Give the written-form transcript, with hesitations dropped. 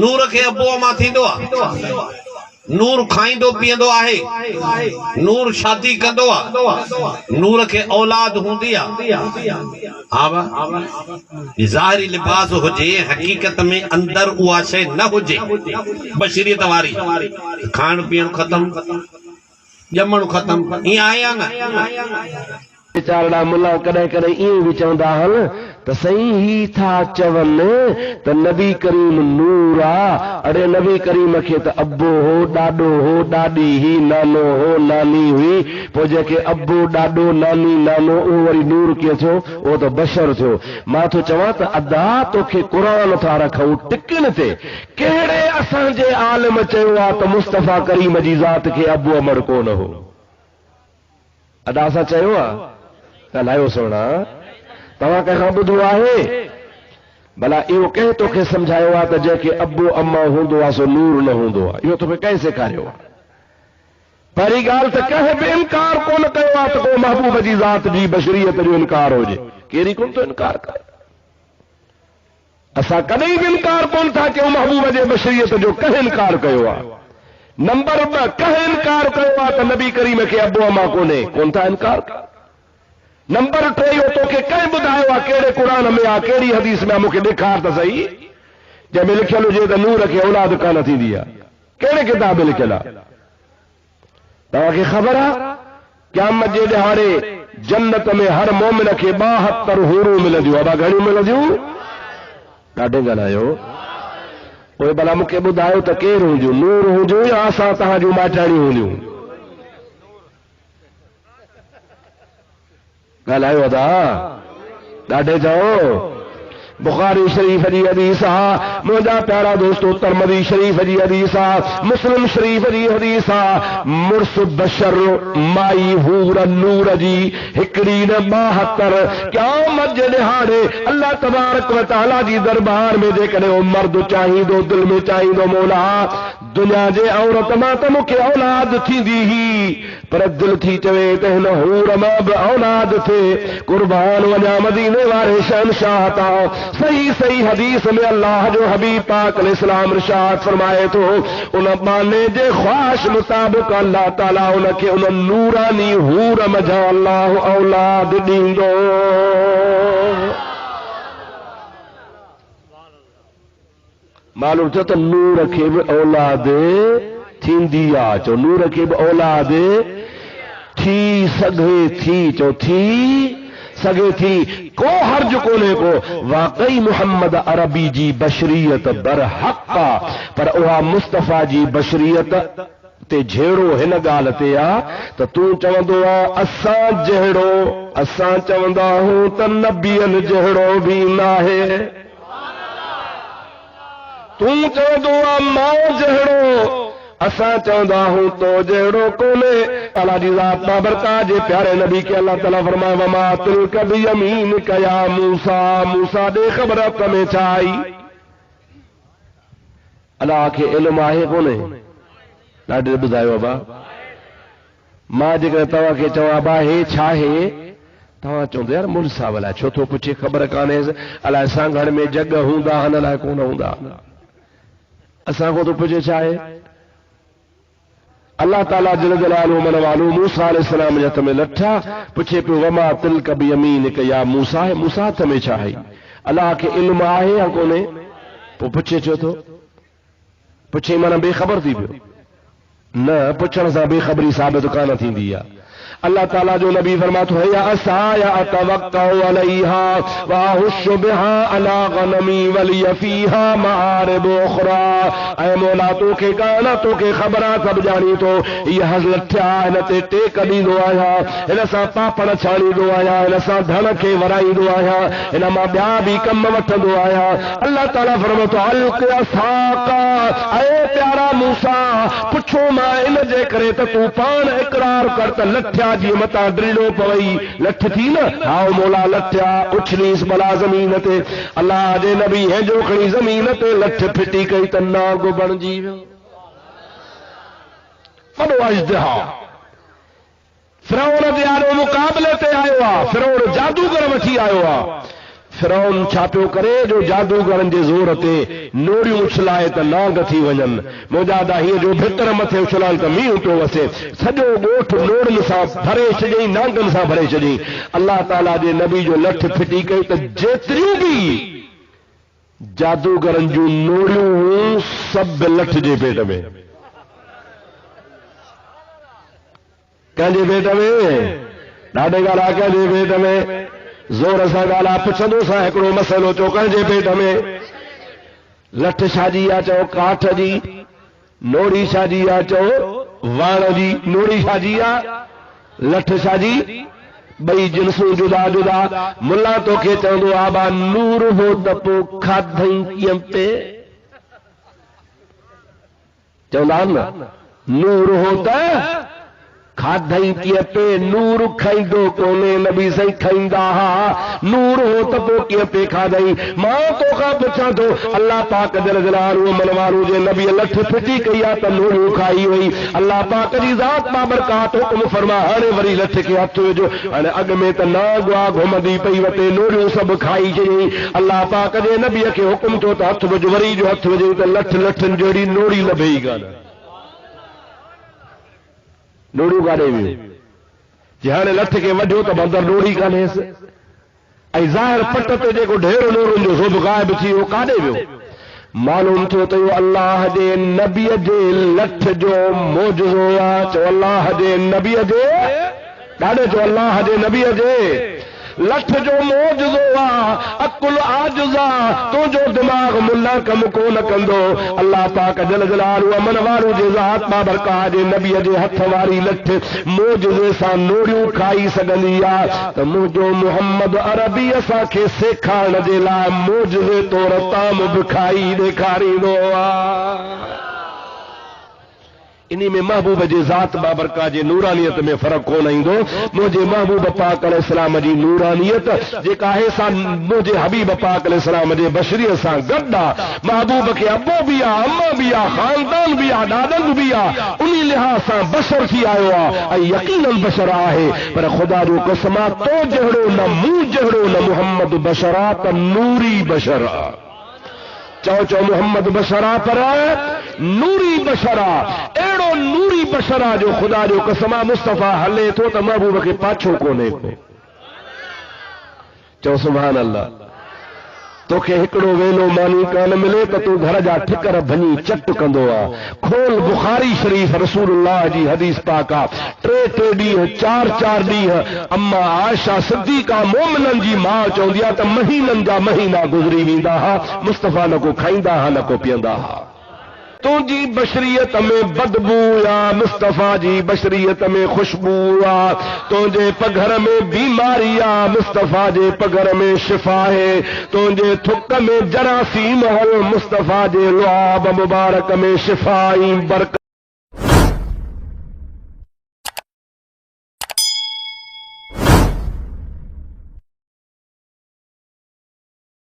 नूर के अबो अमा थींदो आ नूर खाइंदो पींदो आहे नूर शादी कंदो आ नूर के औलाद हुंदी आ आवा ज़ाहिरी लिबास हुजे हकीकत में अंदर उहा शे न हुजे बशरियत वारी खाण पीण खत्म जमण खत्म ई आया ना चारड़ा मुला कदे कदे ईअं बि चवंदा हल त सही ही था चवन त नबी करीम नूर आ अरे नबी करीम खे त अब्बो हो ॾाॾो हो ॾाॾी ही नानो हो नानी हुई पोइ जेके अब्बो ॾाॾो नानी नानो उहो वरी नूर कीअं थियो उहो त बशर थियो मां थो चवां त अदा तोखे क़ुरान था रखूं टिकिन ते कहिड़े असांजे आलिम चयो आहे त मुस्तफ़ा करीम जी ज़ात खे अब्बो अमर कोन हो अदा असां चयो आहे ॻाल्हायो सोना तव्हां कंहिंखां ॿुधो आहे भला इहो कंहिं तोखे सम्झायो आहे त जंहिंखे अब्बो अम्मा हूंदो आहे सो नूर न हूंदो आहे इहो तोखे कंहिं सेखारियो आहे पहिरीं ॻाल्हि त कंहिं बि इनकार कोन कयो आहे त को महबूब जी ज़ात जी बशरियत जो इनकार हुजे कहिड़ी कोन थो इनकार करे असां कॾहिं बि इनकार कोन था कयूं महबूब जे बशरियत जो कंहिं इनकार कयो आहे नंबर 2 कंहिं इनकार कयो आहे त नबी करीम खे अब्बो अम्मा कोन था इनकार कयो नंबर 3 इहो तोखे कंहिं ॿुधायो आहे कहिड़े क़ुरान में आहे कहिड़ी हदीस में मूंखे ॾेखार त सही जंहिंमें लिखियलु हुजे त नूर खे औलाद कान थींदी आहे कहिड़े किताब में लिखियलु आहे तव्हांखे ख़बर आहे क़यामत जे ॾिहाड़े जन्नत में हर मोमिन खे 72 हूरूं मिलंदियूं अबा घणियूं मिलंदियूं ॾाढे ॻाल्हायो पोइ भला मूंखे ॿुधायो त केरु हूंदियूं नूर हुजूं या असां तव्हां जूं माइटाणियूं हूंदियूं ॻाल्हायो अदा ॾाढे चओ बुखारी शरीफ जी हदीस आहे मुंहिंजा प्यारा दोस्तो तिरमिज़ी शरीफ जी हदीस आहे मुस्लिम शरीफ जी हदीस आहे मुर्स बशर माई हूर नूर जी हिकड़ी न 72 क़यामत जे ॾिहाड़े अल्लाह तबारक व तआला जी दरबार में जेकॾहिं उहो मर्द चाहींदो दिल में चाहींदो मौला दुनिया जे औरत मां त मूंखे औलाद थींदी ही पर दिल थी चवे त हिन हूर मां बि औलाद थिए कुर्बान वञा मदीने वारे शहंशाह ता सही सही हदीस में अल्लाह जो हबीब पाक अलैहिस्सलाम इरशाद फरमाए तो उन बाने जे ख्वाहिश मुताबिक अल्लाह ताला उनखे उन नूरानी हूर मजा अल्लाह औलाद ॾींदो मालूम थियो त नूर खे बि औलाद थींदी आहे चो नूर खे बि औलाद थी सघे थी चो थी सगे थी को हर्ज कोने को वाकई मोहम्मद अरबी जी बशरियत बरहक पर उहा मुस्तफ़ा जी बशरियत ते जहिड़ो हिन ॻाल्हि ते आ त तूं चवंदो आहे असां जहिड़ो असां चवंदा आहियूं त नबियनि जहिड़ो बि नाहे तूं चवंदो आहे मां जहिड़ो असां चवंदा आहियूं तो जहिड़ो कोन्हे अल्लाह जी ज़ात बाबरकात जे प्यारे नबी खे अल्लाह ताला फरमाए वमा तिलक बियमीनिक या मूसा मूसा ॾे ख़बर तमें छा आई अल्लाह खे इल्मु आहे कोन्हे ॾाढे ॿुधायो बा मां जेकॾहिं तव्हांखे चवां बा हे छा आहे तव्हां चवंदो यार मुल साहब अलाए छो थो पुछे ख़बर कान्हे अलाए सांगड़ में जग हूंदा आहिनि अलाए कोन हूंदा असां को थो पुछे छा आहे अल्लाह ताला जल जलालहु मन वालो मूसा अलैहिस्सलाम जे हथ में लठा पुछे पियो वमा तिलक बियमीनिक या मूसा है मूसा हथ में छा आहे अल्लाह खे इल्मु आहे या कोन्हे पोइ पुछे छो थो पुछे माना बेख़बर थी पियो न पुछण सां बेख़बरी साबित कान थींदी आहे अल्लाह ताला जो नबी फरमातो है या असाया अतवक्कउ अलैहा व अहुश्शु बिहा अला गनमी वलिय फीहा मारिब उखरा ऐ मौला तोखे कान तोखे ख़बर सब जानी तो ये हज़रत थिया इन ते टेक ॾींदो आहियां इन सां पापड़ छाणींदो आहियां इन सां धन खे वराईंदो आहियां इन मां ॿिया बि कम वठंदो आहियां अल्लाह ताला फरमातो अलक़ असाका ऐ प्यारा मूसा पुछो मां इन जे करे त तूं पाण इकरार कर त लठिया जी मता ड्रिलो पवई लठ थी न हाओ मौला लठिया उछलीस भला ज़मीन ते अल्लाह जे नबी है जो खणी ज़मीन ते लठ फिटी कई त नाग बणजी वियो वॾो अजदहा फिरौन जे आरो मुक़ाबले ते आयो आहे फिरौन जादूगर वठी आयो आहे फिरौन छा पियो करे जो जादूगरनि जे ज़ोर ते नोड़ियूं उछलाए त नांग थी वञनि। मुजादा हीअं जो भितर मथे उछलाइनि त मींहुं पियो वसे, सॼो ॻोठ नोड़ियुनि सां भरे छॾियईं, नांगनि सां भरे छॾियईं। अल्लाह ताला जे नबी जो लठ फिटी कई त जेतिरियूं बि जादूगरनि जूं नोड़ियूं हुयूं सभु लठ जे पेट में। कंहिंजे पेट में? ॾाढे ॻाल्हि कंहिंजे पेट में? ज़ोर सां ॻाल्हि पुछंदो सां हिकिड़ो मसइलो चो कंहिंजे पेट में? लठ छाजी आहे चओ काठ जी, नोड़ी छाजी आहे चओ वाण जी। नोड़ी छाजी आहे, लठ छाजी, ॿई जिन्सूं जुदा जुदा। मुल्ला तोखे चवंदो आबा नूर हो त पोइ खाधई कीअं पे? चवंदा आहिनि न नूर हो त खाधई कीअं पे, नूर खाईंदो कोन्हे, नबी साईं खाईंदा हा। नूर हो त पोइ कीअं पे खाधई? मां तोखां पुछां थो, अल्लाह पाक जल जलालुहु मनवारो जे नबी लठ फिटी कई आहे त नूरियूं खाई वई। अल्लाह पाक जी ज़ात बाबरकात हुकुम फरमा हाणे वरी लठ खे हथ विझो। हाणे अॻ में त नाग वा घुमंदी पई वटे, नूरियूं सभु खाई छॾियईं। अल्लाह पाक जे नबीअ खे हुकुम थियो त हथ विझ, वरी जो हथ विझई त लठ लठनि जहिड़ी नोड़ी लभई कान। नोड़ियूं काॾे वियूं? जे हाणे लठ खे वढियो त अंदरि नोड़ी कान्हेसि, ऐं ज़ाहिर पट ते जेको ढेर नूरुनि जो सभु ग़ाइब थी वियो, काॾे वियो? मालूम थियो त इहो अल्लाह जे नबीअ जे लठ जो मोजज़ो आहे। चओ अल्लाह जे नबीअ जे, ॾाढे चओ अल्लाह जे नबीअ जे लठ जो मोजज़ो आहे। अकुल आजुज़ा, तुंहिंजो दिमाग़ मुल्ला कम कोन कंदो। अल्लाह पाक जल जलालुहु मनवारो जे ज़ात बाबरकात जे नबीअ जे हथ वारी लठ मोजज़े सां नोड़ियूं खाई सघंदी आहे त मुंहिंजो मुहम्मद अरबी असांखे सेखारण जे लाइ मोजज़े तौर ताम बि खाई ॾेखारींदो आहे। इन्ही में महबूब जे ज़ात बाबरकात जे नूरानियत में फ़र्क़ु कोन ईंदो। मुंहिंजे महबूब पाक अलैहिस्सलाम जी नूरानियत जेका आहे सा मुंहिंजे हबीब पाक अलैहिस्सलाम जे बशरीअ सां गॾु आहे। महबूब खे अबो बि आहे, अम्मा बि आहे, ख़ानदान बि आहे, ॾाॾनि बि आहे, उन लिहाज़ सां बशर थी आयो आहे ऐं यकीनन बशर आहे। पर ख़ुदा जो कसम आहे, तो जहिड़ो न मूं जहिड़ो न मुहम्मद बशर आहे, त नूरी बशर आहे। चओ चओ मुहम्मद बशरा पर नूरी बशरा, अहिड़ो नूरी बशरा जो ख़ुदा जो कसम मुस्तफ़ा हले थो त महबूब खे पाछो कोन्हे को। चओ सुभान अल्लाह। तोखे हिकिड़ो वेलो मानी कान मिले त तूं घर जा ठिकर भञी चट कंदो आहे। खोल बुखारी शरीफ़ रसूलुल्लाह जी हदीस पाक आहे। टे ॾींहं चार ॾींहं अम्मा आयशा सिद्दीक़ा मोमिननि जी मां चवंदी आहे त महीननि जा महीना गुज़री वेंदा हा, मुस्तफ़ा न को खाईंदा हा न को पीअंदा हा। तुंहिंजी बशरीयत में बदबू या मुस्तफ़ा जी बशरीयत में खुशबू आ। तुंहिंजे पघर में बीमारी आ, मुस्तफ़ा जे पघर में शिफ़ा है। तुंहिंजे थुक में जरासीम हो, मुस्तफ़ा जे लुआब मुबारक में शिफ़ा ई बरकत।